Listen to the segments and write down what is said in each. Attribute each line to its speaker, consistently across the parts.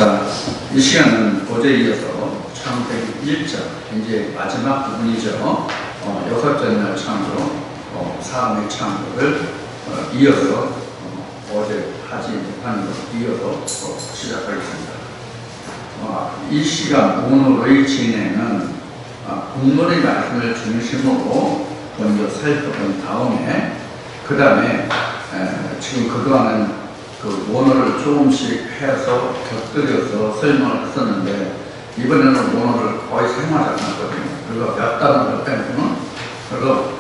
Speaker 1: 자, 이 시간은 어제 이어서 창세기 1장, 이제 마지막 부분이죠. 여섯째 날 창조, 사람의 창조를 이어서 어제 하지 못한 것을 이어서 시작하겠습니다. 이 시간 오늘의 진행은 본문의 말씀을 중심으로 먼저 살펴본 다음에 그 다음에 지금 그동안은 그 원어를 조금씩 해서 곁들여서 설명을 했었는데 이번에는 원어를 거의 사용하지 않았거든요. 그리고 몇 단어를 빼고는 그래서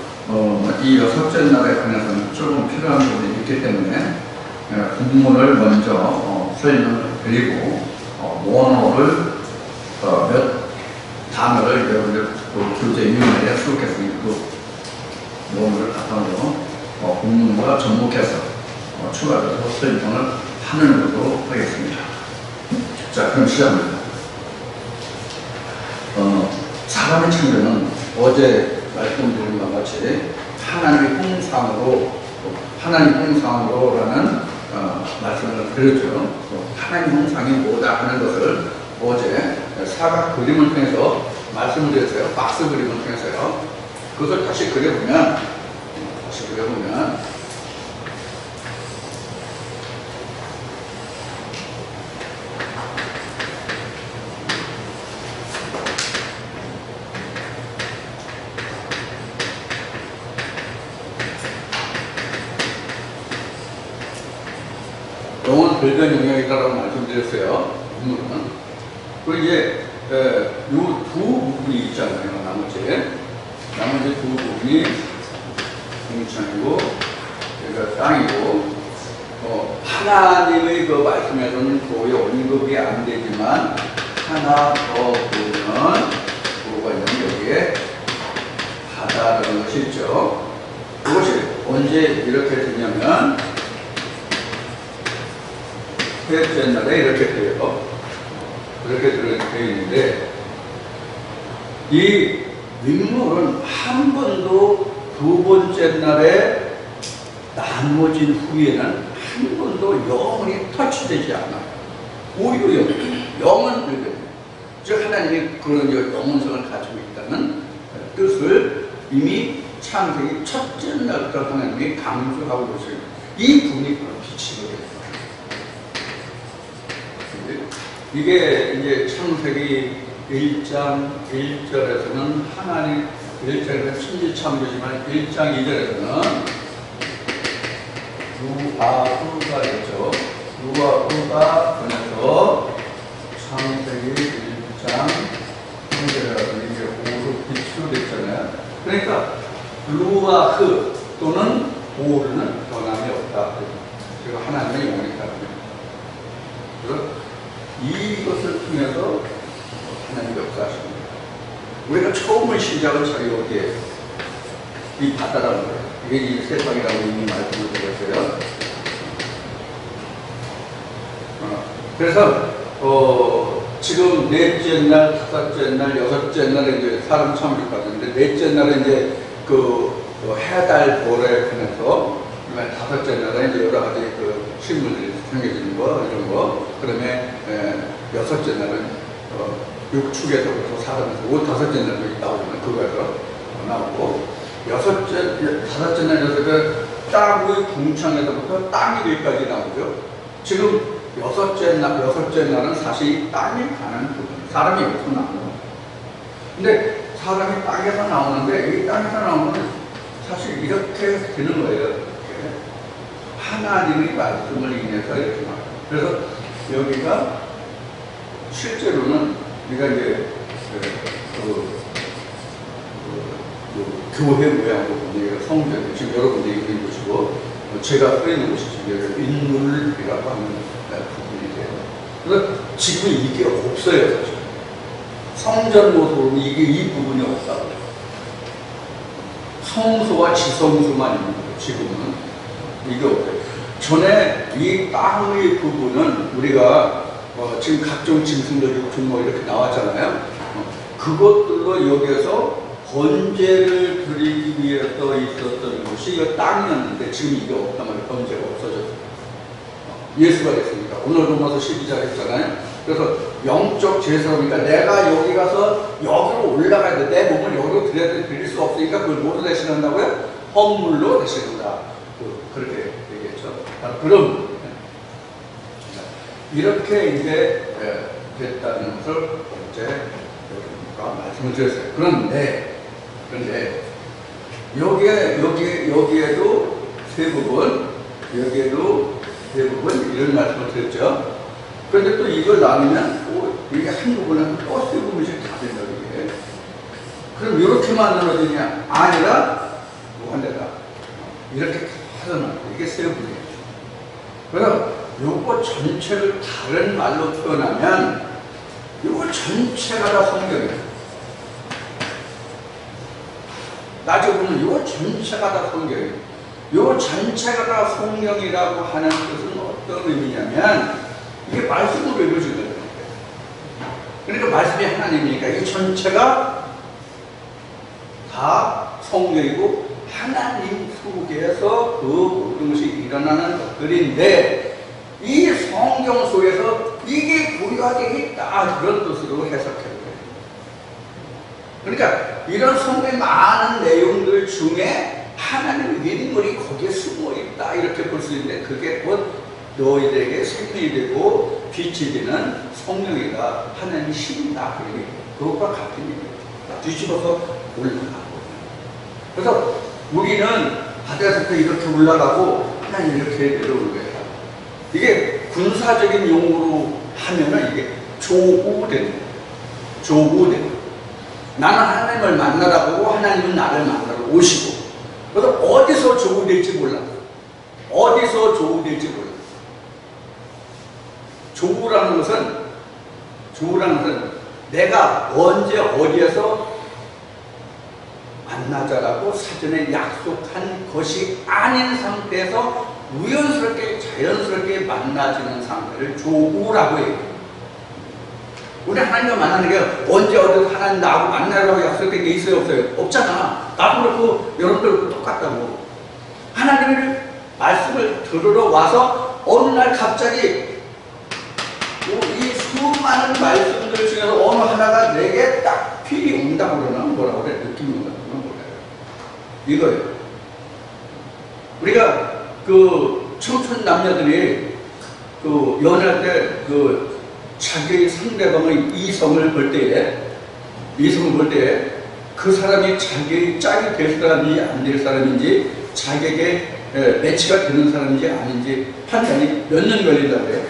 Speaker 1: 이 여섯째 날에 관해서는 조금 필요한 부분이 있기 때문에 본문을 먼저 설명을 드리고 원어를 몇 단어를 여러분들 교재 유인에 수록했으니까 그 원어를 바탕으로 본문과 접목해서 추가적으로 설명을 하는 것으로 하겠습니다. 자, 그럼 시작합니다. 사람의 창조는 어제 말씀드린 것과 같이 하나님 형상으로라는 말씀을 드렸죠. 하나님 형상이 뭐다 하는 것을 어제 사각 그림을 통해서 말씀을 드렸어요. 박스 그림을 통해서요. 그것을 다시 그려보면 영은 별변 영역이라고 말씀드렸어요. 그리고 이제 이 두 부분이 있잖아요. 나머지 두 부분이 공창이고 여기가 땅이고 하나님의 그 말씀에서는 거의 언급이 안 되지만 하나 더 보면 뭐가 있냐면 여기에 바다라는 것이 있죠. 그것이 언제 이렇게 되냐면 셋째 날에 이렇게 돼요. 그렇게 되어 있는데 이 윗물은 한 번도 두 번째 날에 나눠진 후에는 한 번도 영원히 터치되지 않아요. 오히려 영은 불변. 즉 하나님이 그런 영원성을 가지고 있다는 뜻을 이미 창세기 첫째 날부터 하나님이 강조하고 있어요. 이 부분이 바로 빛이거든요. 이게 이제 창세기 1장 1절에서는 하나님 1절에서는 천지창조지만 1장 2절에서는 루아흐가 있죠. 루아흐가 변해서 창세기 1장 3절에서는 이게 오로 빛으로 됐잖아요. 그러니까 루아흐 또는 오르는 변함이 없다. 그리고 하나님의 영원히 있다. 이것을 통해서 하나님 역사하십니다. 우리가 처음의 시작은 저희 어디에 이 바다라는 거예요. 이게 이 세상이라고 이미 말씀을 드렸어요. 그래서 지금 넷째 날, 다섯째 날, 여섯째 날에 이제 사람 창조를 받았는데 넷째 날에 이제 그 해달 볼에 관해서 다섯째 날에 이제 여러 가지 그 식물들이 생겨지는 거 이런 거. 그다음에 여섯째 날은 육축에서부터 사람에서 다섯째 날도 나오면 그거에서 나오고 다섯째 날 여섯째 땅의 궁창에서부터 땅이 되기까지 나오죠. 지금 여섯째 날은 사실 땅이 가는 부분, 사람이 여기서 나오는. 근데 사람이 땅에서 나오는데 이 땅에서 나오면 사실 이렇게 되는 거예요. 하나님의 말씀을 인해서 이렇게 나와요. 그래서 여기가 실제로는 우리가 이제 교회 모양으로 보면 성전, 지금 여러분들이 있는 곳이고 제가 서 있는 곳이 지금 인물이라고 하는 부분이 돼요. 그래서 지금 이게 없어요. 사실. 성전 모습으로는 이 부분이 없다고. 성소와 지성소만 있는 거예요. 지금은 이게 없어요. 전에 이 땅의 부분은 우리가 지금 각종 짐승들, 육축 뭐 이렇게 나왔잖아요. 그것들로 여기에서 번제를 드리기 위해서 있었던 곳이 이 땅이었는데 지금 이게 없단 말이에요. 번제가 없어졌어요. 예수가 됐으니까. 오늘 로마서 12장 했잖아요. 그래서 영적 제사니까 내가 여기 가서 여기로 올라가야 돼. 내 몸을 여기로 드릴 수 없으니까 그걸 뭐로 대신한다고요? 헌물로 대신한다. 그렇게 얘기했죠. 그럼 이렇게 이제 됐다는 것을 어제 말씀을 드렸어요. 그런데 여기에도 대부분 이런 말씀을 드렸죠. 그런데 또 이걸 나누면 또 이게 한 부분은 또 세 부분씩 다 된다 이게. 그럼 이렇게 만들어지냐? 아니라 무한대다. 이렇게 하잖아. 이게 세 부분이에요. 그래서 요거 전체를 다른 말로 표현하면 요거 전체가 다 성경이에요. 나중에 보면 요거 전체가 다 성경이에요. 요거 전체가 다 성경이라고 하는 뜻은 어떤 의미냐면 이게 말씀으로 이루어지거든요. 그러니까 말씀이 하나님이니까 이 전체가 다 성경이고 하나님 속에서 그 모든 것이 일어나는 것들인데 이 성경 속에서 이게 고유하게 있다 그런 뜻으로 해석해요. 그러니까 이런 성경의 많은 내용들 중에 하나님의 인물이 거기에 숨어 있다 이렇게 볼 수 있는데 그게 곧 너희들에게 생명이 되고 빛이 되는 성령이다. 하나님의 신이다. 그것과 같은 얘기예요. 뒤집어서 올라가고. 그래서 우리는 바다에서부터 이렇게 올라가고 하나님 이렇게 내려오는 거예요. 이게 군사적인 용어로 하면은 이게 조우된 거예요. 나는 하나님을 만나라고 하나님은 나를 만나러 오시고. 그래서 어디서 조우될지 몰라. 조우라는 것은 내가 언제 어디에서 만나자라고 사전에 약속한 것이 아닌 상태에서 우연스럽게 자연스럽게 만나지는 상태를 조우라고 해요. 우리 하나님과 만나는 게 언제 어디서 하나님 나하고 만나라고 약속된 게 있어요 없어요? 없잖아. 나도 그렇고 여러분들도 똑같다고. 하나님의 말씀을 들으러 와서 어느 날 갑자기 이 수많은 말씀들 중에서 어느 하나가 내게 딱 필이 온다고 그러나 뭐라고 그래? 느낌이 온다고 그러나 뭐래요? 이거예요. 우리가 그 청춘 남녀들이 그 연애할 때 그 자기 상대방의 이성을 볼 때에 그 사람이 자기의 짝이 될 사람인지 안 될 사람인지 자기에게 매치가 되는 사람인지 아닌지 판단이 몇 년 걸린다고 해요?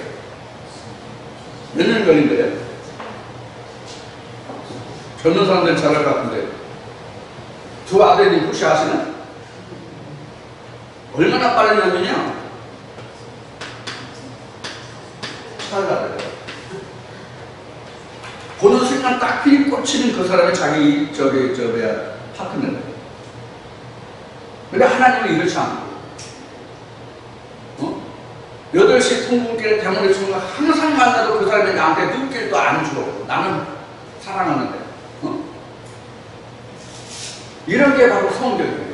Speaker 1: 몇 년 걸린대요? 젊은 사람들 잘 알 것 같은데 두 아들이 혹시 아시나? 얼마나 빠르냐면요 찰나래요. 보는 순간 딱 필이 꽂히는 그 사람이 자기 파트너래요. 근데 하나님은 이렇지 않고 8시 통곡길에 대문에 주는 거 항상 만나도 그 사람이 나한테 눈길도 안 줘. 나는 사랑하는데. 이런 게 바로 성경이에요.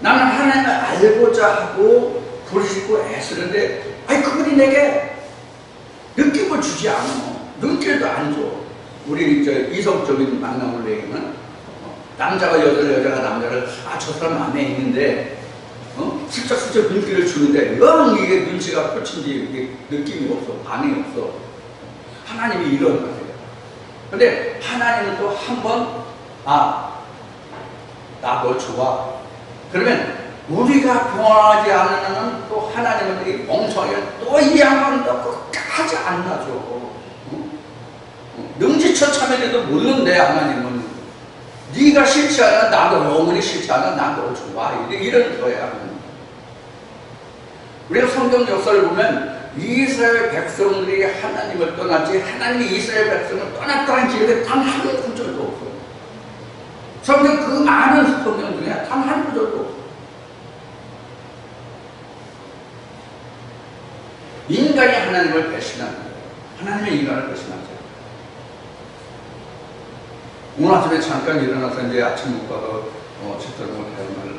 Speaker 1: 나는 하나님을 알고자 하고 부르시고 애쓰는데 그분이 내게 느낌을 주지 않아. 눈길도 안 줘. 우리 이성적인 만남을 얘기하면 남자가 여자가 남자를 저 사람 마음에 있는데 슬쩍슬쩍 눈길을 주는데 영 이게 눈치가 꽂힌지 이게 느낌이 없어. 반응이 없어. 하나님이 이런 거예요. 근데 하나님은 또 한 번 나 너 좋아. 그러면 우리가 변하지 않는 한은 또 하나님은 이 멍청이가 또 이 양반은 또 끝까지 안 놔줘. 능지처참해도 묻는데 하나님은 네가 싫지 않아 나도 영원히 싫지 않아 나도 좋아 이런 거야. 우리가 성경 역사를 보면 이스라엘 백성들이 하나님을 떠났지 하나님이 이스라엘 백성을 떠났다는 기록에 단 한 구절도 없어요. 성경 그 많은 성경 중에 단 한 구절도 없어요. 인간이 하나님을 배신하는 거예요. 하나님의 인간을 배신하죠. 오늘 아침에 잠깐 일어나서 이제 아침 먹고 책들을 대화를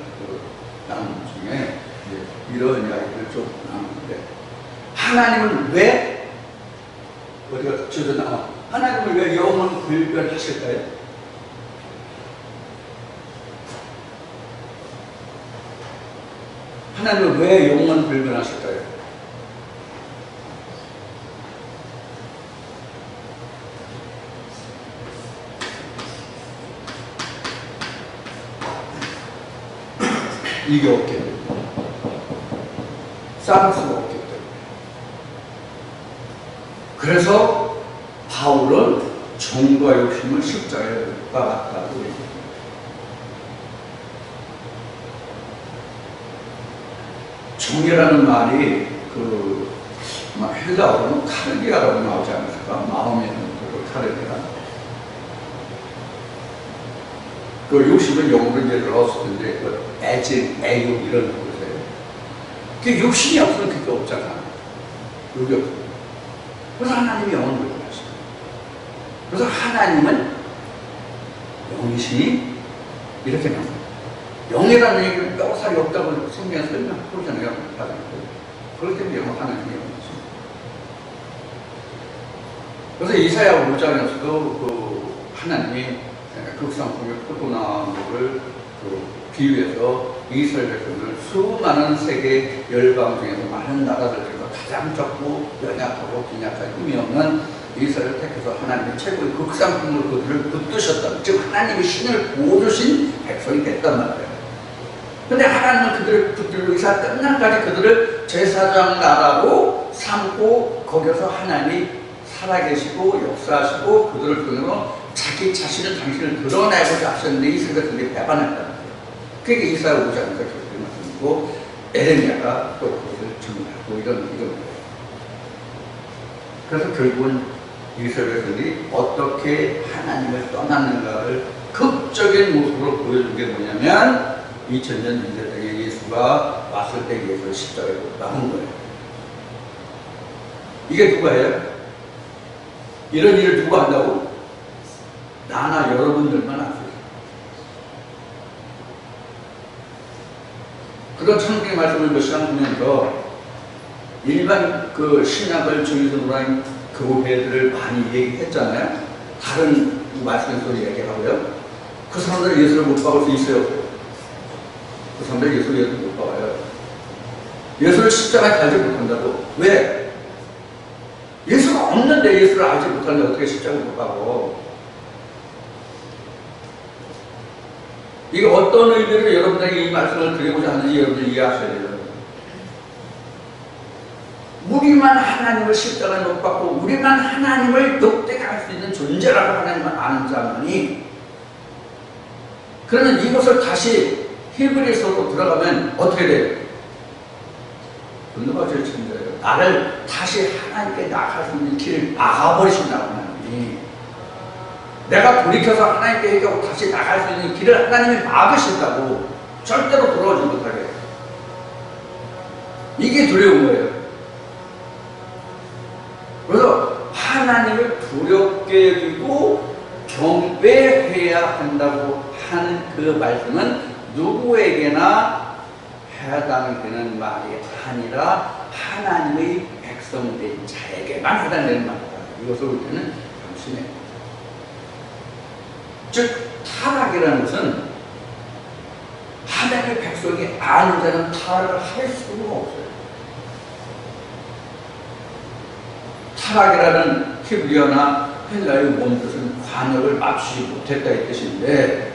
Speaker 1: 나누는 중에 이런 이야기를 좀 나누는데 하나님은 왜 어디가 저도 나와. 하나님을 왜 영원 불변하실까요? 하나님은 왜 영원 불변하실까요? 이게 없기 때문에. 쌓을 수가 없기 때문에. 그래서 바울은 정과 욕심을 십자가에 못 박았다고 얘기합니다. 정이라는 말이 헬라어로는 카르디아라고 나오지 않을까? 마음에 있는 카르디아. 욕심은 영어로 이제 러스트 인데 애증, 애욕 이런 거세요. 그 욕심이 없으면 그게 없잖아. 욕이 없어. 그래서 하나님이 영혼을 불변하시고, 그래서 하나님은 영이시니 이렇게 나옵니다. 영이라는 얘기는 뼈살이 없다고 성경에서 설명하잖아요. 그렇기 때문에 하나님이 영이십니다. 그래서 이사야 5장에서도 하나님이 극상품의 포도나무를 비유해서 이스라엘 백성을 수많은 세계 열방 중에서 많은 나라들 중에서 가장 적고 연약하고 빈약한 힘이 없는 이스라엘을 택해서 하나님의 최고의 극상품으로 그들을 붙드셨다. 즉 하나님의 신을 보여주신 백성이 됐단 말이에요. 근데 하나님은 그들을 붙들고 이사 끝날까지 그들을 제사장 나라로 삼고 거기서 하나님이 살아계시고 역사하시고 그들을 통해서 자기 자신을 당신을 드러내고자 하셨는데 이스라엘 백성이 배반했다는 거예요. 그게 이사야 5장에서 그렇게 말씀이고 에레미야가 또 그것을 증언하고 이런 거예요. 그래서 결국은 이스라엘 백성이 어떻게 하나님을 떠났는가를 극적인 모습으로 보여준 게 뭐냐면 2000년 민족에 예수가 왔을 때 예수를 십자가에 못 박은 거예요. 이게 누가 해요? 이런 일을 누가 한다고? 나나 여러분들만 할 수 있어요. 그런 성경의 말씀을 몇 시간 보면서 일반 신약을 중심으로 한 교회들을 많이 얘기했잖아요. 다른 말씀에서 얘기하고요. 그 사람들 예수를 못 박을 수 있어요. 그 사람들 예수를 못 박아요. 예수를 십자가에 달지 못한다고. 왜? 예수가 없는데 예수를 알지 못하는데 어떻게 십자가에 못 박어? 이게 어떤 의미로 여러분들에게 이 말씀을 드리고자 하는지 여러분들이 이해하셔야 돼요. 우리만 하나님을 십자가에 못 박고 우리만 하나님을 넉대할 수 있는 존재라고 하나님만 아는 자만이, 그러면 이것을 다시 히브리서로 들어가면 어떻게 돼요? 분노가 제일 천재예요. 나를 다시 하나님께 나아갈 수 있는 길을 막아버리신다고 하나님이. 내가 돌이켜서 하나님께 얘기하고 다시 나갈 수 있는 길을 하나님이 막으신다고. 절대로 돌아오지 못하게. 이게 두려운 거예요. 그래서 하나님을 두렵게 여기고 경배해야 한다고 하는 그 말씀은 누구에게나 해당되는 말이 아니라 하나님의 백성된 자에게만 해당되는 말이다. 이것을 우리는 당신의 즉 타락이라는 것은 하나님의 백성이 아는 자는 타락을 할 수가 없어요. 타락이라는 히브리어나 헬라의 원 뜻은 관역을 맞추지 못했다 이 뜻인데,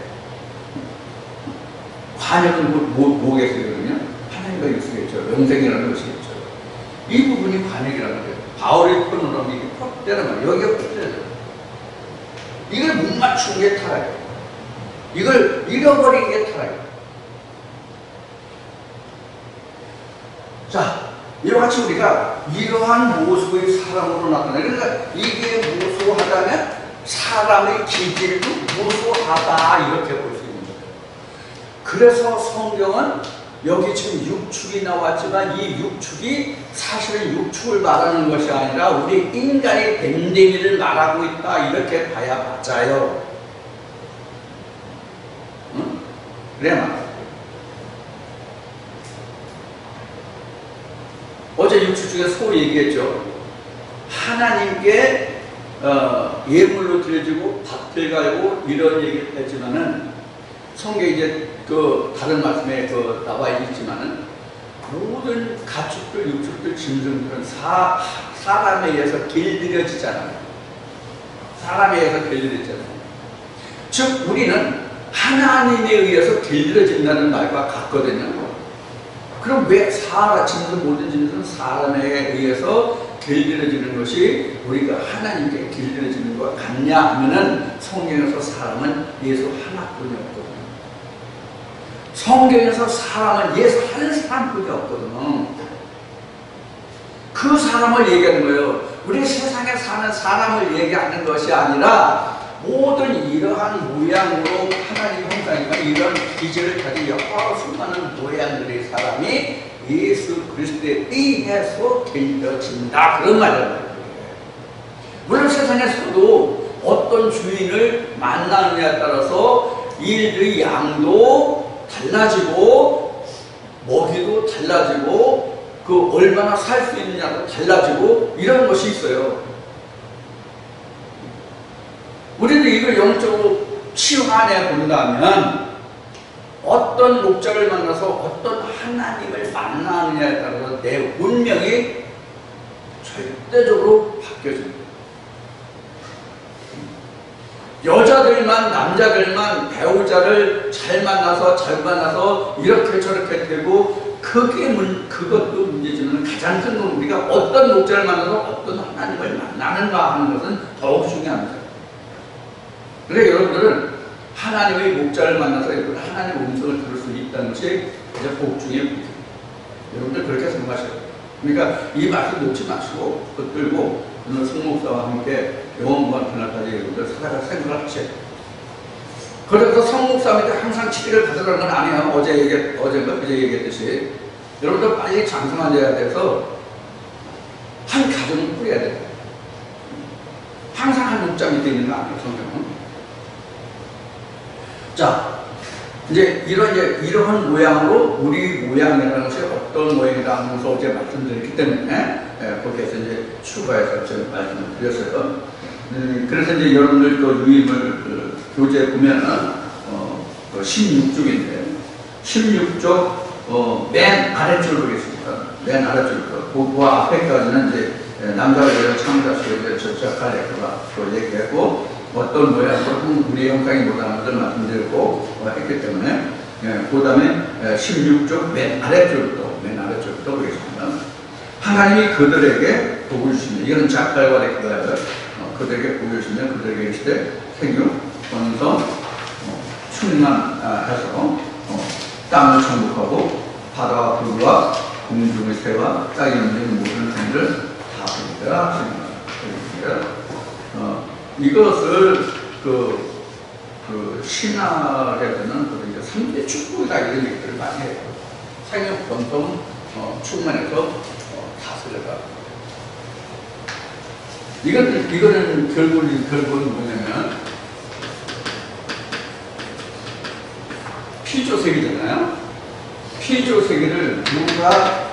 Speaker 1: 관역은 뭐겠어요? 하나님과 예수겠죠. 영생이라는 것이겠죠. 이 부분이 관역이라는 거예요. 바울의 표현으로 하면 이게 퍽 때려놔요. 여기가 퍽 때려요. 이걸 못 맞추는 게 타락이에요. 이걸 잃어버리는 게 타락이에요. 자, 이와 같이 우리가 이러한 모습의 사람으로 나타나요. 그러니까 이게 모수하다면 사람의 기질도 모수하다 이렇게 볼 수 있는 거예요. 그래서 성경은 여기 지금 육축이 나왔지만 이 육축이 사실은 육축을 말하는 것이 아니라 우리 인간의 됨됨이를 말하고 있다 이렇게 봐야 맞아요. 응? 그래야 맞아요. 어제 육축 중에 소 얘기했죠. 하나님께 예물로 드려지고 밭을 갈고 이런 얘기를 했지만은 성경에 이제 그 다른 말씀에 그 나와 있지만은 모든 가축들, 육축들, 짐승들은 사람에 의해서 길들여지잖아요. 사람에 의해서 길들여지잖아요. 즉 우리는 하나님에 의해서 길들여진다는 말과 같거든요. 그럼 왜 짐승 모든 짐승은 사람에 의해서 길들여지는 것이 우리가 하나님께 길들여지는 것과 같냐 하면은 성경에서 사람은 예수 하나뿐이 없거든요. 성경에서 사람은 예수 한 사람뿐이 없거든요. 그 사람을 얘기하는 거예요. 우리 세상에 사는 사람을 얘기하는 것이 아니라 모든 이러한 모양으로 하나님 형상이나 이런 기질을 가진 여러 수많은 모양들의 사람이 예수 그리스도에 의해서 길들여진다. 그런 말이에요. 물론 세상에서도 어떤 주인을 만나느냐에 따라서 일의 양도 달라지고 먹이도 달라지고 그 얼마나 살 수 있느냐도 달라지고 이런 것이 있어요. 우리도 이걸 영적으로 치환해 본다면 어떤 목자를 만나서 어떤 하나님을 만나느냐에 따라서 내 운명이 절대적으로 바뀌어집니다. 여자들만 남자들만 배우자를 잘 만나서 이렇게 저렇게 되고 그것도 문제지만 가장 큰 건 우리가 어떤 목자를 만나서 어떤 하나님을 만나는가 하는 것은 더욱 중요합니다. 그래서 여러분들은 하나님의 목자를 만나서 하나님의 음성을 들을 수 있다는 것이 가장 복중의 문제입니다. 여러분들 그렇게 생각하셔야 돼요. 그러니까 이 말씀 놓지 마시고 붙들고 오늘 성목사와 함께 영원무한 그날까지 여러분들 살아갈 생각을 하셔야 돼요. 그래서 성목사한테 항상 치기를 받으라는 건 아니에요. 어제인가 그제 얘기했듯이 여러분들 빨리 장성하셔야 돼서 한 가정을 꾸려야 돼요. 항상 한 목자 밑에 있는 거 아니에요, 성경은. 자, 이러한 모양으로 우리 모양이라는 것이 어떤 모양이다 하면서 어제 말씀드렸기 때문에 거기에서 이제 추가해서 제가 말씀을 드렸어요. 그래서 이제 여러분들 그 유임을 교재 보면은 16쪽인데 16쪽 맨 아래줄 보겠습니다. 맨 아래줄부터 그 앞에까지는 이제 남자와 여자 창조주에 저작할 그 얘기하고 어떤 모양으로 우리의 형상이 뭐라는 것을 말씀드리고 했기 때문에 그 다음에 16쪽 맨 아래쪽부터 보겠습니다. 하나님이 그들에게 복을 주시면 이거는 작갈과 렉가예요. 그들에게 복을 주시면 그들에게 이르시되 생육, 번성, 충만해서 땅을 정복하고 바다와 불과 공중의 새와 땅에 있는 모든 생물을 다 보리라 하십니다. 이것을 신학에서는 그 3대 축복이다 이런 얘기들을 많이 해요. 생육, 번성, 충만해서 다스려라. 이거는 결국은 뭐냐면 피조세계잖아요. 피조세계를 누가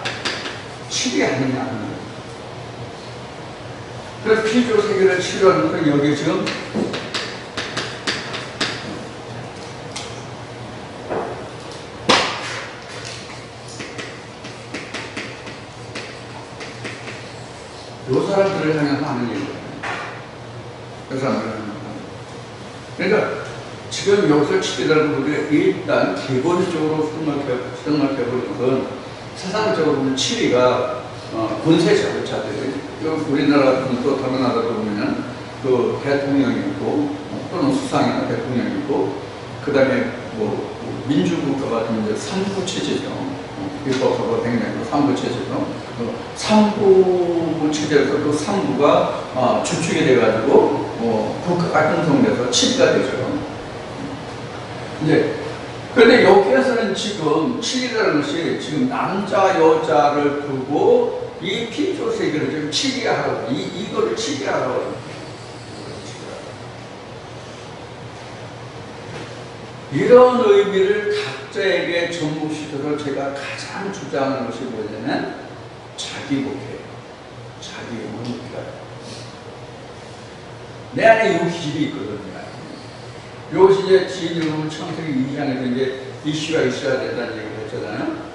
Speaker 1: 치료하느냐 하는 거예요. 그래서 피조세계를 치료하는 건 여기 지금 요 사람들을 향해서 하는 얘기예요. 그 사람들을 향해서. 그러니까 지금 여기서 치료라는 우리가 일단 기본적으로 생각해보는 건 세상적으로 보면 치리가 권세 자동차들 우리나라 같은 또 다른 나라도 보면 그 대통령이 있고 또는 수상이나 대통령이 있고 그 다음에 뭐 민주국가 같은 이제 3부 체제죠. 입법하고 백년으로 3부 체제죠. 3부 체제에서 그 3부가 주축이 돼가지고 국가가 형성돼서 치리가 되죠. 이제 그런데 여기에서는 지금 치리라는 것이 지금 남자 여자를 두고 이 피조세계를 좀 치리하라고 이거를 치리하라고 이런 의미를 각자에게 접목시켜서 제가 가장 주장하는 것이 뭐냐면 자기 목회예요. 자기 목회예요. 내 안에 요 기질이 있거든요. 요것이 이제 지인으로 창세기 2장에서 이제 이슈가 있어야 된다는 얘기를 했잖아요.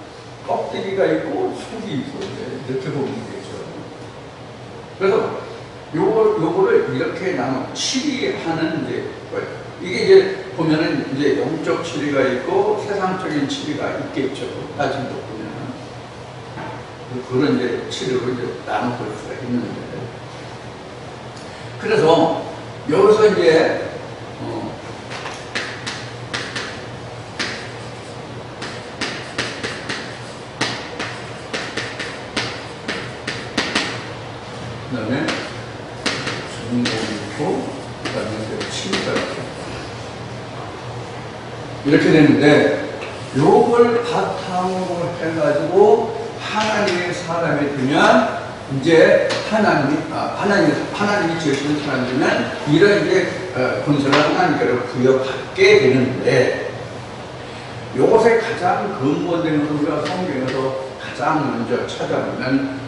Speaker 1: 껍데기가 있고 속이 있고 이렇게 보면 되죠. 그래서 요거를 이렇게 나눠 치리하는 이제 거예요. 이게 이제 보면은 이제 영적 치리가 있고 세상적인 치리가 있겠죠. 따지고 보면은 그런 이제 치리로 이제 나눠 볼 수가 있는데. 그래서 여기서 이제 그 다음에 중공포, 그 다음에 치유가 이렇게 되는데, 요걸 바탕으로 해가지고 하나님의 사람이 되면 이제 하나님이 지으시는 사람이면 이런 이제 권세를 하나님께로 부여받게 되는데, 요것에 가장 근본된 것은 우리가 성경에서 가장 먼저 찾아보면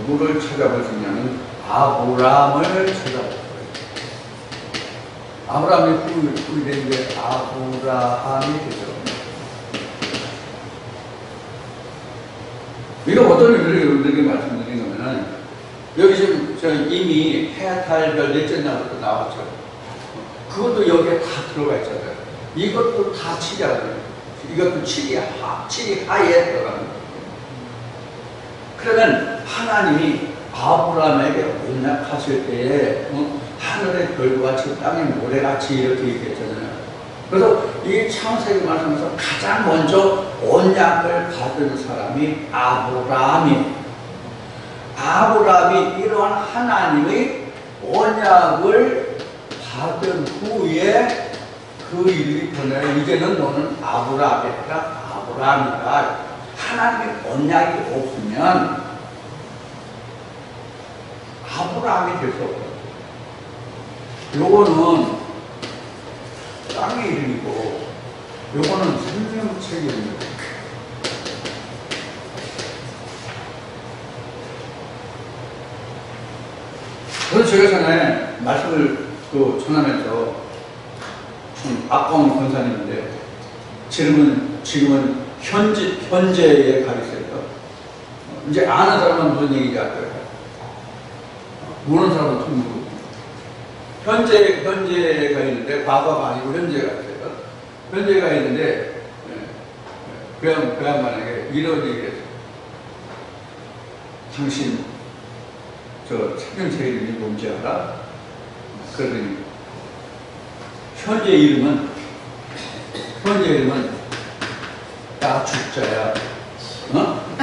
Speaker 1: 누구를 찾아볼 수 있냐면 아브라함을 찾아볼 거예요. 아브라함이 후일된 게 아브라함이 되죠. 이거 어떤 의미를 여러분들에게 말씀드린 거면은, 여기 지금 이미 해탈별 넷째 날부터 나왔죠. 그것도 여기에 다 들어가 있잖아요. 이것도 다 치리하거든요. 이것도 치리하에 들어가는 거예요. 그러면 하나님이 아브라함에게 언약하실 때에 하늘의 별같이 땅의 모래같이 이렇게 얘기했잖아요. 그래서 이 창세기 말씀에서 가장 먼저 언약을 받은 사람이 아브라함이에요. 아브라함이 이러한 하나님의 언약을 받은 후에 그 일이 변해 이제는 너는 아브라함이 아니라 아브라함이다. 하나님의 언약이 없으면 아브라함이 될 수 없어요. 요거는 땅의 이름이고 요거는 생명책의 이름입니다. 그래서 제가 전에 말씀을 전하면서 좀 아까운 권사님인데 지금은 현재에 가 있어요. 이제 아는 사람은 무슨 얘기인지 알 거예요. 모르는 사람은 통 모르고. 현재가 있는데, 과거가 아니고 현재가 있어요. 현재가 있는데, 그 양반에게 이런 얘기를 했어요. 당신, 생명체 이름이 뭔지 알아? 그러더니, 현재 이름은 나축자야.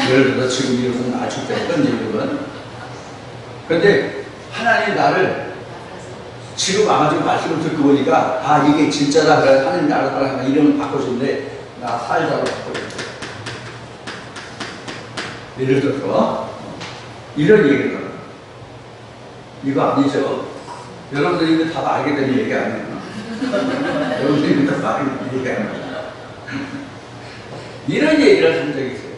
Speaker 1: 예를 들어 지금 이름은 나축자야. 현재 이름은. 그런데 하나님 나를 지금 와가지고 말씀을 듣고 보니까 이게 진짜다. 그래 하나님 나를 이름을 바꿔줬는데 나 살자로 바꿔줬어. 예를 들어서 이런 얘기를 하는 이거 아니죠? 여러분들이 이거 다 알게 되는 얘기 아니에요? 여러분들이 이거 다 알게 되는 얘기 아니에요? 이런 얘기를 한 적이 있어요.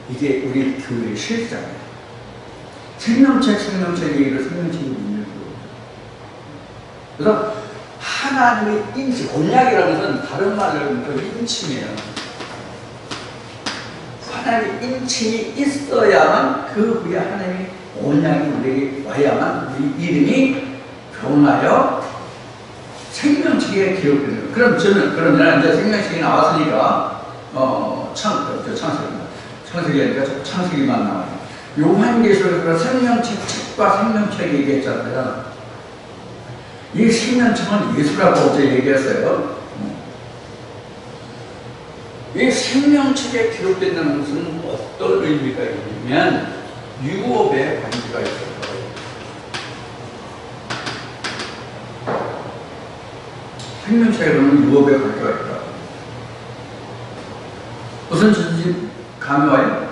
Speaker 1: 이게 우리 교회의 실상이에요. 생명책 얘기를 생명책이 있는 거예요. 그래서 하나님의 인치, 언약이라는 것은 다른 말로 하면 인침이에요. 하나님의 인침이 있어야만 그 후에 하나님의 언약이 우리에게 와야만 우리 이름이 변하여 생명책에 기록되는 거예요. 그러면 이제 생명책이 나왔으니까 창세기 아니라 창세기만 나와요. 요한계시록에서 생명책 책과 생명책 얘기했잖아요. 이 생명책은 예수라고 어제 얘기했어요. 이 생명책에 기록된다는 것은 어떤 의미가 있냐면 유업의 관계가 있어요. 생명책에는 유업의 관계가 있다. 무슨 뜻인지 감이 와요?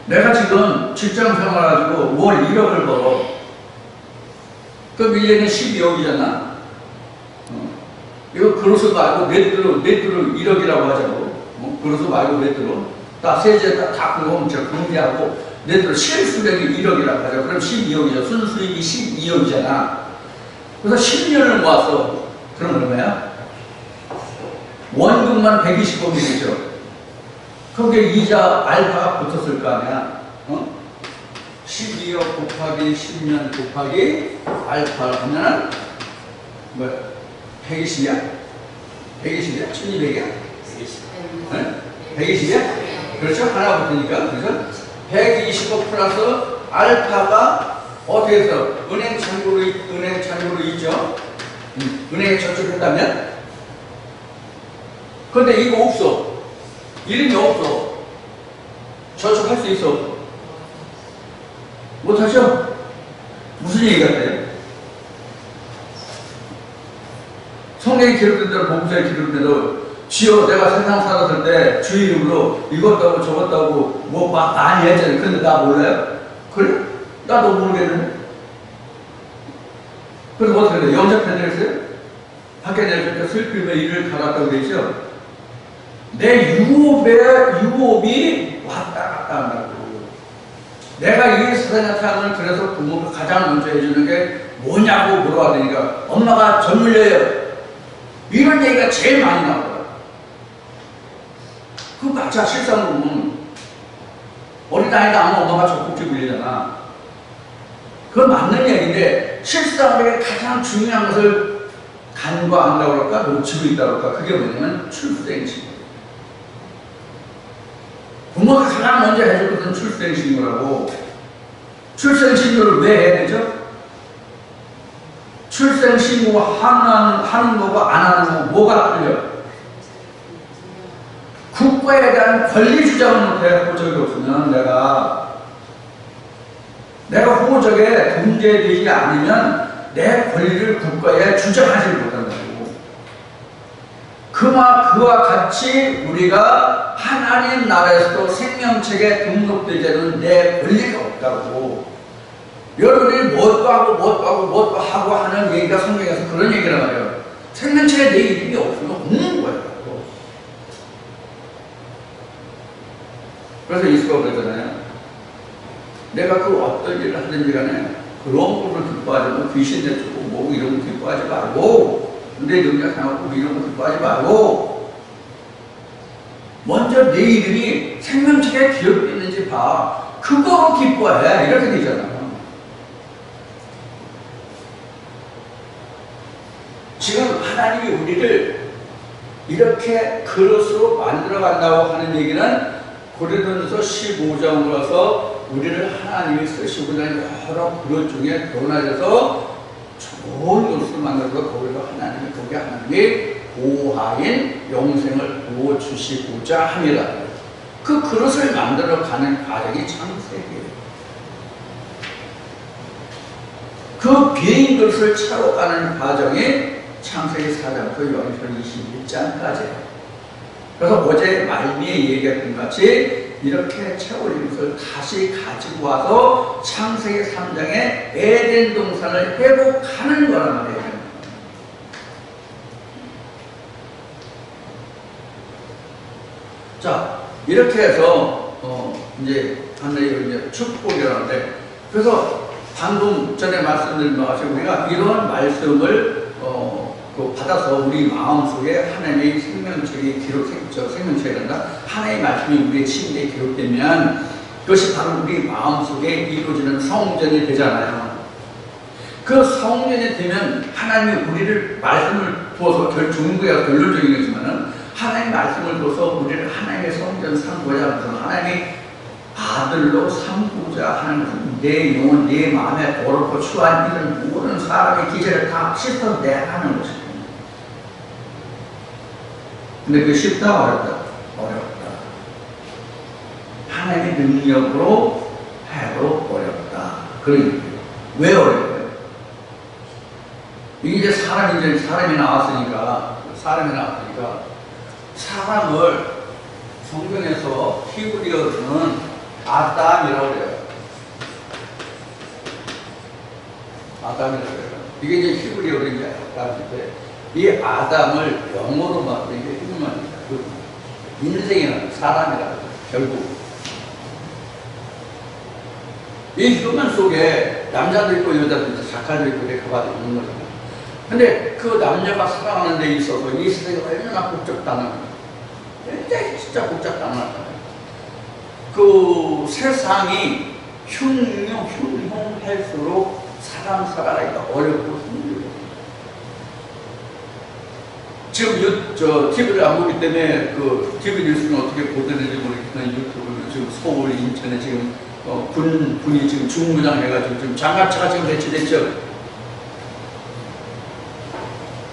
Speaker 1: 내가 지금 직장 생활해가지고 월 1억을 벌어. 그럼 1년에 12억이잖아? 이거 그로스 말고 네트로 1억이라고 하자고. 그로스 말고 네트로. 다 세제 다 끄고, 경비하고, 예를 들어 실수령이 1억이라고 하죠. 그럼 12억이죠. 순수익이 12억이잖아. 그래서 10년을 모아서 그럼 얼마야? 원금만 120억이 되죠. 거기에 이자 알파가 붙었을 거 아니야. 12억 곱하기 10년 곱하기 알파를 하면은 뭐 120이야? 120이야? 1200이야? 120이야? 그렇죠? 하나 붙으니까. 그래서 120억 플러스 알파가 어떻게 해서 은행 잔고로 있죠? 은행에 저축했다면? 근데 이거 없어. 이름이 없어. 저축할 수 있어? 못하죠? 무슨 얘기 같아요? 성경에 기록된 대로 복음서에 기록된 대로 주여 내가 세상 살았을 때 주 이름으로 이것도 하고 저것도 하고 뭐 많이 했잖아요. 근데 나 몰라요? 그래? 나도 모르겠는데? 그래서 어떻게 돼요? 영접해 내렸어요? 밖에 내렸을 때 슬픔에 이를 갈았다고 되죠? 내 유업이 왔다 갔다 한다고. 내가 이 세상에 태어나면 그래서 부모가 가장 먼저 해주는 게 뭐냐고 물어봤으니까 엄마가 젖 물려요. 이런 얘기가 제일 많이 나와요. 그거 맞아. 실상으로 보면 어린아이가 아무 엄마가 젖꼭지 물리잖아. 그건 맞는 얘기인데 실상으로 가장 중요한 것을 간과한다고 그럴까? 놓치고 있다고 그럴까? 그게 뭐냐면 출생신. 부모가 가장 먼저 해줄 것은 출생신고라고. 출생신고를 왜 해야 되죠? 출생신고 하는 거고 안 하는 거 뭐가 틀려? 국가에 대한 권리 주장을 못해. 호적이 없으면 내가 호적에 등재되지 않으면 내 권리를 국가에 주장하지 못한다고. 그와 같이 우리가 하나님 나라에서도 생명책에 등록되지 않은 내 권리가 없다고. 여러분이 뭣도 하고 하는 얘기가 성경에서 그런 얘기란 말이에요. 생명책에 내 이름이 없으면 없는 거예요. 그래서 예수가 그러잖아요. 내가 그 어떤 일을 하든지 간에 그런 것을 기뻐하지 말고 귀신 내쫓고 뭐 이런 거 기뻐하지 말고 내 능력 생각하고 이런 거 기뻐하지 말고 먼저 내 이름이 생명책에 기록되어 있는지 봐. 그거로 기뻐해. 이렇게 되잖아. 지금 하나님이 우리를 이렇게 그릇으로 만들어 간다고 하는 얘기는 고린도전서 15장으로 가서 우리를 하나님이 쓰시고 있는 여러 그릇 중에 변화해서 좋은 그릇을 만들어서 거기서 하나님이 보화인 영생을 부어주시고자 합니다. 그 그릇을 만들어 가는 과정이 창세기예요. 그 비인 그릇을 차로 가는 과정이 창세기 4장부터 요한복음 21장까지예요. 그래서 어제 말미에 얘기했던 같이 이렇게 채워진 것을 다시 가지고 와서 창세기 3장에 에덴 동산을 회복하는 거란 말이에요. 자, 이렇게 해서 이제 하나님의 이제 축복이라는데, 그래서 방금 전에 말씀드린 것같이 우리가 이런 말씀을 받아서 우리 마음속에 하나님의 생명책이 생명책이란다. 하나님의 말씀이 우리의 침대에 기록되면 그것이 바로 우리 마음속에 이루어지는 성전이 되잖아요. 그 성전이 되면 하나님이 우리를 말씀을 부어서 중국에서 결론적인 거지만은 하나님의 말씀을 부어서 우리를 하나님의 성전 삼고자 하면서 하나님의 아들로 삼고자 하는 것은 내 영혼, 내 마음에 더럽고 추한 이런 모든 사람의 기제를 다 씻어내가는 것입니다. 근데 그게 쉽다 어렵다? 어렵다. 하나님의 능력으로 해도 어렵다. 그런 얘기예요. 왜 어려워요? 이게 이제 사람이 나왔으니까 사람을 성경에서 히브리어로는 아담이라고 그래요. 아담이라고 해요. 이게 이제 히브리어로 이제 아담인데, 이 아담을 영어로 바꾸는 게 휴먼이다. 인생이라는 사람이라고 해요. 결국 이 휴먼 속에 남자도 있고 여자도 있고 작가도 있고 이렇게 있는 거잖아요. 근데 그 남녀가 살아가는 데 있어서 이 세상이 얼마나 복잡다는 굉장히 진짜 복잡다는 그 세상이 흉흉할수록 사람 살아가기가 어렵고 힘들고 지금 TV를 안 보기 때문에 그 TV 뉴스는 어떻게 보도되는지 모르겠지만 유튜브는 지금 서울, 인천에 지금 군이 지금 중무장해가지고 지금 장갑차가 지금 배치됐죠.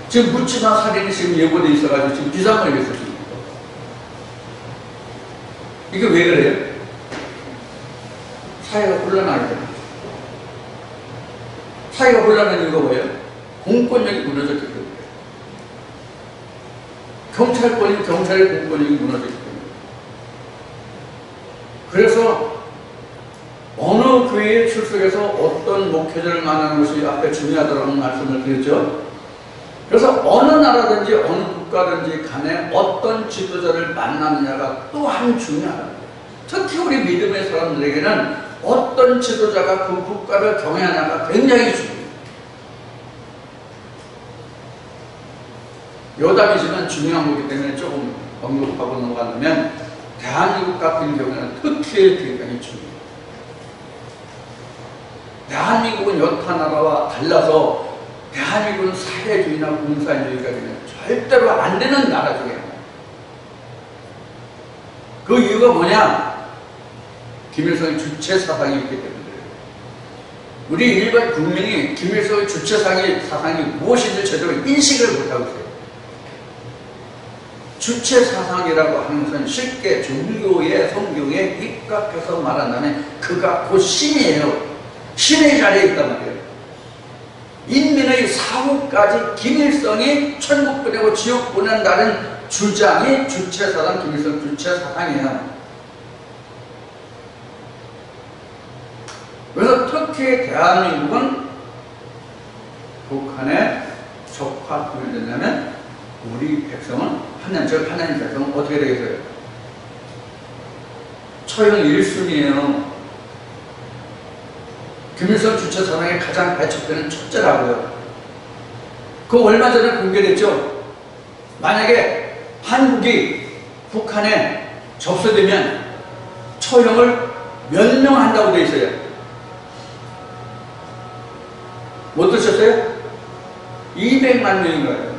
Speaker 1: 지금 묻지마 살인이 지금 예고돼 있어가지고 지금 비상을 위해서 지금 이게 왜 그래요? 사회가 혼란하기 때문에. 사회가 혼란한 이유가 뭐예요? 공권력이 무너졌기 때문에. 경찰의 공권력이 무너졌기 때문에. 그래서 어느 교회에 출석해서 어떤 목회자를 만나는 것이 앞에 중요하다는 말씀을 드렸죠. 그래서 어느 나라든지 어느 국가든지 간에 어떤 지도자를 만나느냐가 또한 중요하다. 특히 우리 믿음의 사람들에게는 어떤 지도자가 그 국가를 경영하냐가 굉장히 중요해요. 여담이지만 중요한 거기 때문에 조금 언급하고 넘어가면 대한민국 같은 경우는 특히 굉장히 중요해요. 대한민국은 여타 나라와 달라서 대한민국은 사회주의나 공산주의가 되면 절대로 안 되는 나라 중에 하나예요. 그 이유가 뭐냐? 김일성의 주체 사상이 있기 때문에 우리 일반 국민이 김일성의 주체 사상이 무엇인지 제대로 인식을 못하고 있어요. 주체 사상이라고 하는 것은 쉽게 종교의 성경에 입각해서 말한다면 그가 곧 신이에요. 신의 자리에 있단 말이에요. 인민의 사후까지 김일성이 천국 보내고 지옥 보낸다는 주장이 주체사상, 김일성 주체사상이에요. 그래서 특히 대한민국은 북한에 적화품이 된다면 우리 백성은 하나님 백성은 어떻게 되겠어요? 처형 1순위예요. 김일성 주체사상의 가장 배척되는 첫째라고요. 그 얼마 전에 공개됐죠. 만약에 한국이 북한에 접수되면 처형을 면명한다고 돼 있어요. 못 드셨어요? 200만 명인 거예요.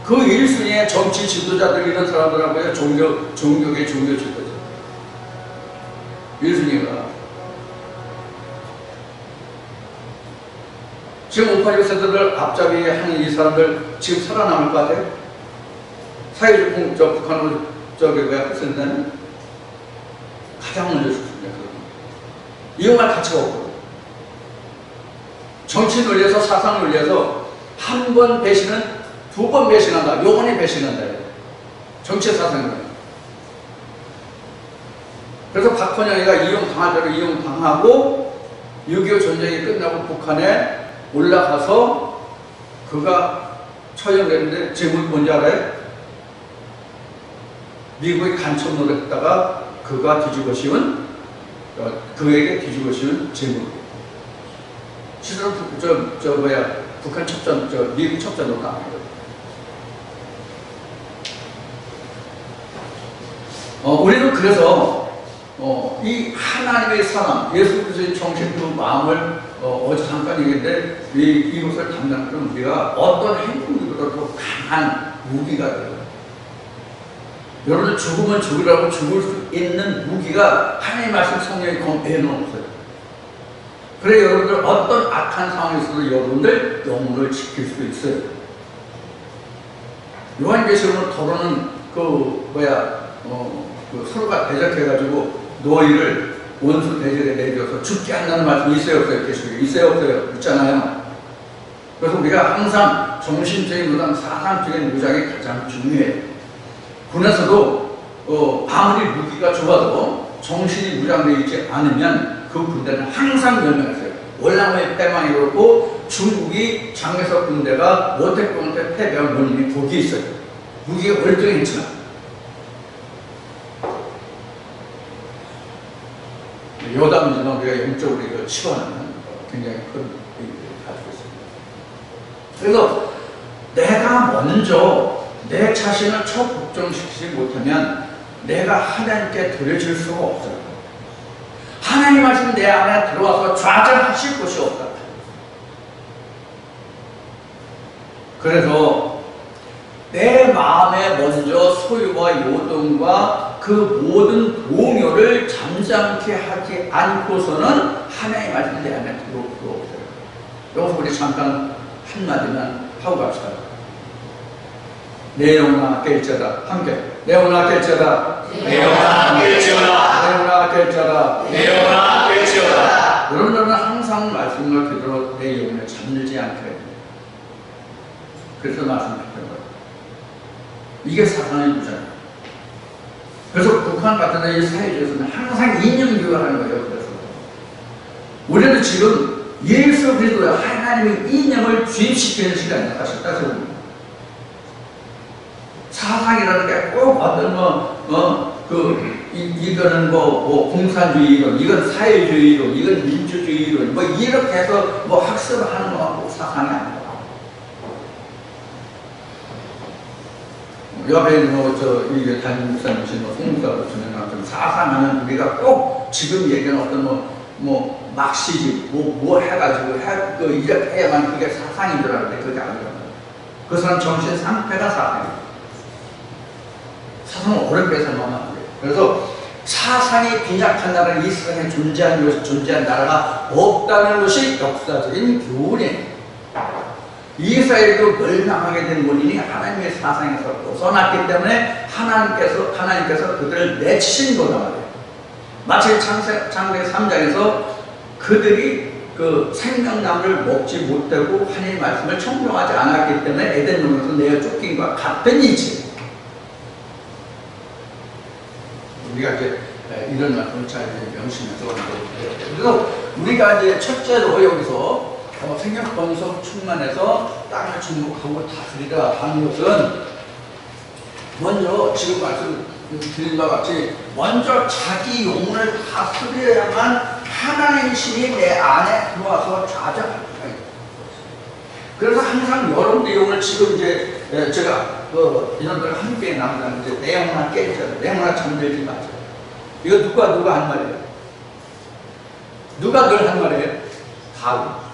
Speaker 1: 그 1순위에 정치 지도자들 이런 사람들하고요. 종교계 종교 지도자. 1순위가. 지금 586 세대들 앞잡이에 하는 이 사람들 지금 살아남을 것 같아요? 사회주의 북한으로 왜 했었냐면 가장 먼저 죽습니다. 이용할 가치가 없고 정치 논리에서 사상 논리에서 한 번 배신은 두 번 배신한다. 영원히 배신한다. 정치 사상이에요. 그래서 박헌영이가 이용당할 대로 이용당하고 6.25 전쟁이 끝나고 북한에 올라가서 그가 처형됐는데 제목이 뭔지 알아요? 미국이 간첩 노릇했다가 그가 뒤집어 씌운 그에게 뒤집어 씌운 제목이에요. 실제로 북한 첩전, 미국 첩전으로 나옵니다. 우리는 그래서 이 하나님의 사랑, 예수 그리스도의 정신 그 마음을 어제 잠깐 얘기했는데 이것을 담당하는 우리가 어떤 행동보다 더 강한 무기가 돼요. 여러분 죽으면 죽으라고 죽을 수 있는 무기가 하나님의 말씀 성령의 검에는 없어요. 그래 여러분들 어떤 악한 상황에서도 여러분들 영혼을 지킬 수 있어요. 요한계시록은 더러는 서로가 대적해가지고 너희를 원수 대적에 내줘서 죽게 한다는 말씀이 있어요 없어요? 계시록에 있어요 없어요? 있잖아요. 그래서 우리가 항상 정신적인 무장, 사상적인 무장이 가장 중요해요. 군에서도 아무리 무기가 좋아도 정신이 무장되어 있지 않으면 그 군대는 항상 멸망했어요. 월남의 패망이 그렇고 중국이 장개석 군대가 모택공한테 패배한 원인이 거기에 있어요. 무기가 월등했지만 여담이지만 말씀은 우리가 영적으로 이걸 치워하는 굉장히 큰 의미를 가지고 있습니다. 그래서 내가 먼저 내 자신을 걱정시키지 못하면 내가 하나님께 드려질 수가 없어요. 하나님 말씀 내 안에 들어와서 좌절하실 곳이 없다. 그래서 내 마음에 먼저 소유와 요동과 그 모든 동요를 잠잠케 하지 않고서는 하나님 말씀 내 안에 들어올 수가 없어요. 여기서 우리 잠깐 한마디만 하고 갑시다. 내 영혼아 깰지어다. 함께 내 영혼아 깰지어다.
Speaker 2: 내 영혼아 깰지어다.
Speaker 1: 내 영혼아 깰지어다.
Speaker 2: 내 영혼아 깰지어다.
Speaker 1: 여러분들은 항상 말씀을 그대로 내 영혼에 잠들지 않게 됩니다. 그래서 말씀드렸던 거예요. 이게 사탄의 부자예요. 그래서 북한 같은 데 이 사회주의에서는 항상 이념교화하는 거예요. 그래서 우리도 지금 예수 그리스도의 하나님의 이념을 주입시키는 시간이에요. 사실 따져보면 사상이라는 게 꼭 어떤 이거는 공산주의 이론, 이건 사회주의 이론, 이건 민주주의 이론, 이렇게 해서 학습을 하는 거 사상이 아니고. 옆에 이게 담임 목사님이신 송목사로 진행하는 사상하는 우리가 꼭 지금 얘기하는 어떤 막시즘, 해가지고 이렇게 해야만 그게 사상인 줄 알았는데 그게 아니라 그 사람 정신 상태가 사상이에요. 사상은 오래 빼서만 안 돼요. 그래서 사상이 빈약한 나라는 이 세상에 존재한 나라가 없다는 것이 역사적인 교훈이에요. 이스라엘도 멸망하게 된 원인이 하나님의 사상에서 벗어났기 때문에 하나님께서 그들을 내치신 거다 말이에요. 마치 창세기 3장에서 그들이 그 생명나무를 먹지 못하고 하나님의 말씀을 청종하지 않았기 때문에 에덴 동산에서 내어 쫓긴 것과 같은 이치. 우리가 이제 이런 말씀을 잘 명심해서 그래서 우리가 이제 첫째로 여기서 생명 번성 충만해서 땅을 정복하고 다스리라 하는 것은 먼저 지금 말씀드린 바와 같이 먼저 자기 영혼을 다스려야만 하나님의 신이 내 안에 들어와서 좌절할 수가 있어요. 그래서 항상 여러분의 영혼을 지금 이제 제가 이런들 함께 나누는 이제 내 영혼아 깨지라, 내 영혼아 잠들지 마세요. 이거 누가 한 말이에요? 누가 늘 한 말이에요? 다윗.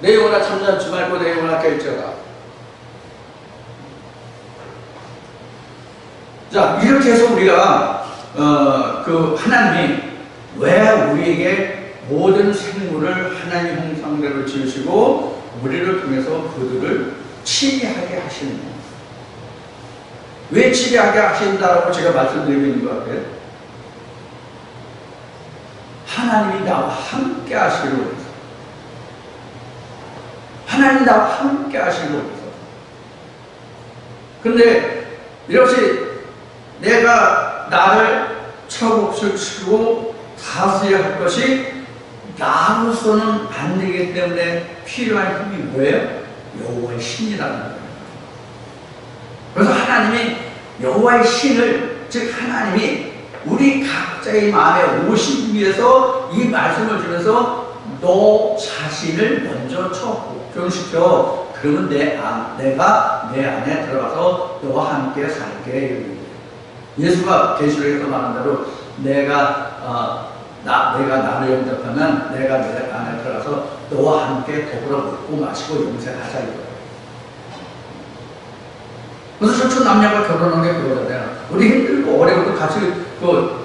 Speaker 1: 내 영혼아 잠잠지 말고 내 영혼아 깰지어다. 자, 이렇게 해서 우리가 그 하나님이 왜 우리에게 모든 생물을 하나님 형상대로 지으시고 우리를 통해서 그들을 치리하게 하시느냐? 왜 치리하게 하신다라고 제가 말씀드리고 있는 것 같아요? 하나님이 나와 함께 하시기로 해서. 하나님 나와 함께 하시기로 해서. 근데 이것이 내가 나를 처복을 치고 다스려야 할 것이 나로서는 안 되기 때문에 필요한 힘이 뭐예요? 여호와의 신이라는 거예요. 그래서 하나님이 여호와의 신을, 즉 하나님이 우리 각자의 마음에 오시기 위해서 이 말씀을 주면서 너 자신을 먼저 복종시켜. 그러면 내가 내 안에 들어가서 너와 함께 살게. 예수가 계시록에서 말한 대로 내가 나를 영접하면 내가 내 안에 들어가서 너와 함께 더불어 먹고 마시고 영생하자 이거예요. 그래서 전천 남녀가 결혼한 게 그거잖아요. 우리 힘들고 어려워도 같이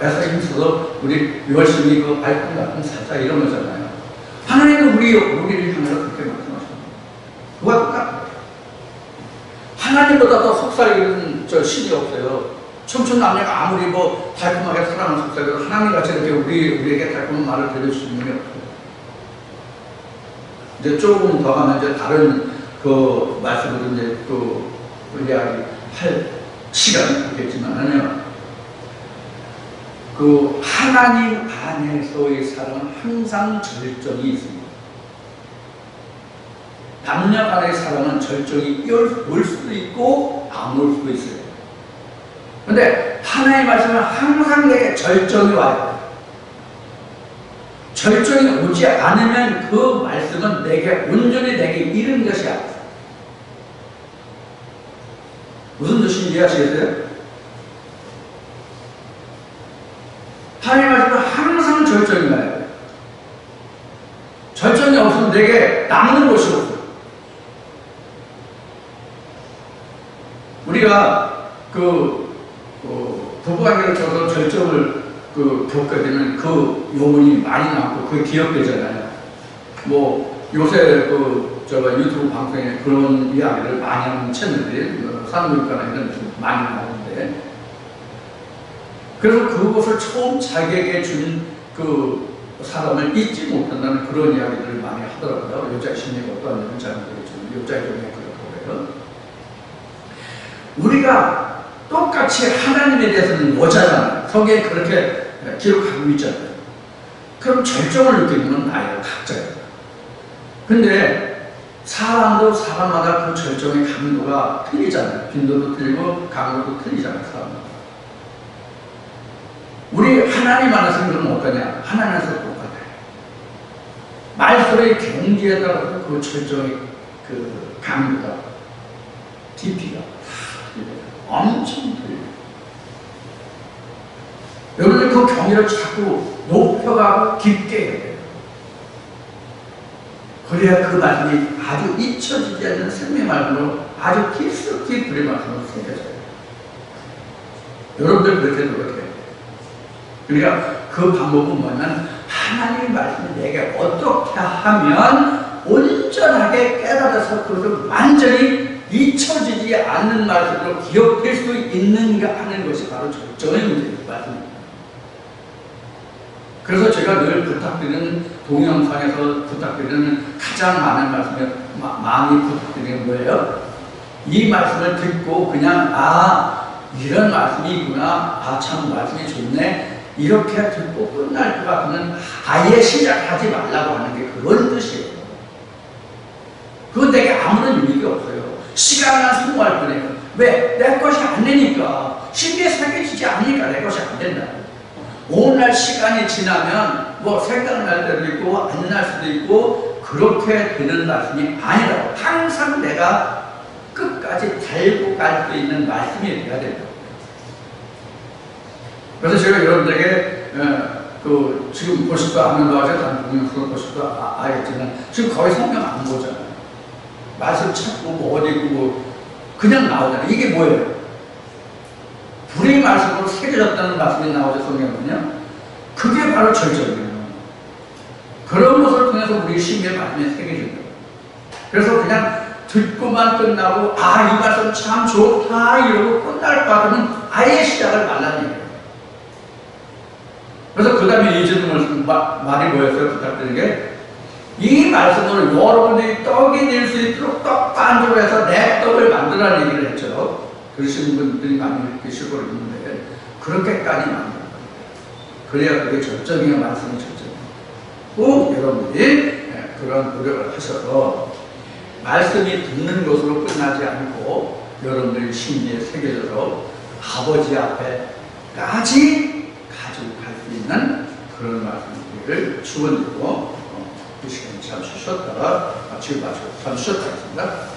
Speaker 1: 애써 힘써서 우리 열심히 발품 살자 이런 거잖아요. 하나님은 우리를 향해서 그렇게 말씀하십니다. 그와 똑같아요. 하나님보다 더 속삭이는 신이 없어요. 청춘 남녀가 아무리 달콤하게 사랑하는 속삭여도 하나님 같이 이렇게 우리에게 달콤한 말을 들려주시는 분이 없어요. 이제 조금 더 가면 이제 다른 말씀으로 이제 이야기할 시간이 있겠지만요. 하나님 안에서의 사랑은 항상 절정이 있습니다. 남녀 간의 사랑은 절정이 올 수도 있고 안 올 수도 있어요. 근데 하나님 말씀은 항상 내게 절정이 와요.
Speaker 3: 절정이 오지 않으면 그 말씀은 내게 온전히 내게 이른 것이야. 무슨 뜻인지 이해하시겠어요? 하나님 말씀은 항상 절정이 나요. 절정이 없으면 내게 남는 것이 없어요. 우리가 부부관계를 줘서 절정을 겪게 되면 그 요문이 많이 나고 그게 기억되잖아요. 뭐 요새 유튜브 방송에 그런 이야기를 많이 하는 채널들이 산부인과나 이런 데 많이 나오는데, 그래서 그것을 처음 자기에게 준 그 사람을 잊지 못한다는 그런 이야기들을 많이 하더라고요. 여자 심리가 어떠한지 잘 모르겠지만 여자 경우에 그렇더라고요. 우리가 똑같이 하나님에 대해서는 여자잖아요. 성경에 그렇게 기록하고 있잖아요. 그럼 절정을 느끼는 건 나예요, 각자예요. 근데 사람도 사람마다 그 절정의 강도가 틀리잖아요. 빈도도 틀리고 강도도 틀리잖아요, 사람마다. 우리 하나님 안에서는 그럼 어떠냐? 하나님 안에서 똑같아요. 말씀의 경지에 따라서 그 절정의 그 강도가, 깊이가 엄청 틀려요. 여러분들 그 경지를 자꾸 높여가고 깊게 해야 돼요. 그래야 그 말씀이 아주 잊혀지지 않는 생명의 말씀으로 아주 깊숙이 그의 말씀으로 새겨져요. 여러분들 그렇게 노력해요. 그러니까 그 방법은 뭐냐면 하나님의 말씀이 내게 어떻게 하면 온전하게 깨달아서 그것을 완전히 잊혀지지 않는 말씀으로 기억될 수 있는가 하는 것이 바로 절정의 문제입니다. 말씀입니다. 그래서 제가 늘 부탁드리는, 동영상에서 부탁드리는 가장 많은 말씀을 많이 부탁드리는 뭐예요? 이 말씀을 듣고 그냥 이런 말씀이 있구나, 참 말씀이 좋네, 이렇게 듣고 끝날 것 같으면 아예 시작하지 말라고 하는 게 그런 뜻이에요. 그건 내게 아무런 의미가 없어요. 시간만 소모할 거니까. 왜? 내 것이 안 되니까. 심리에 새겨지지 않으니까 내 것이 안 된다. 오늘 시간이 지나면 뭐 생각날 때도 있고 안 날 수도 있고 그렇게 되는 말씀이 아니라고. 항상 내가 끝까지 달고 갈 수 있는 말씀이 돼야 된다. 그래서 제가 여러분들에게 지금 보실도 아는 바죠. 다른 동영상을 보실도 알겠지만 지금 거의 성경 안 보잖아요. 말씀 찾고 뭐 어디 있고 뭐 그냥 나오잖아요. 이게 뭐예요? 불의 말씀으로 새겨졌다는 말씀이 나오죠, 성경은요. 그게 바로 절정이에요. 그런 것을 통해서 우리 심리의 말씀이 새겨진다. 그래서 그냥 듣고만 끝나고 이 말씀 참 좋다 이러고 끝날 것 같으면 아예 시작을 말라는 얘기예요. 그래서 그 다음에 이제는 말이 뭐였어요? 부탁드리는 게, 이 말씀으로 여러분들이 떡이 될 수 있도록 떡 반죽을 해서 내 떡을 만들라는 얘기를 했죠. 그러시는 분들이 많이 계실 거로 있는데, 그렇게까지 만들어요. 그래야 그게 절정이야, 말씀이 절정이에요. 꼭 여러분들이 그런 노력을 하셔서 말씀이 듣는 것으로 끝나지 않고 여러분들의 심리에 새겨져서 아버지 앞에까지 가지고 갈 수 있는 그런 말씀을 축원드리고 이 시간에 잠시 쉬었다가 지금 마치고 잠시 쉬었다 하겠습니다.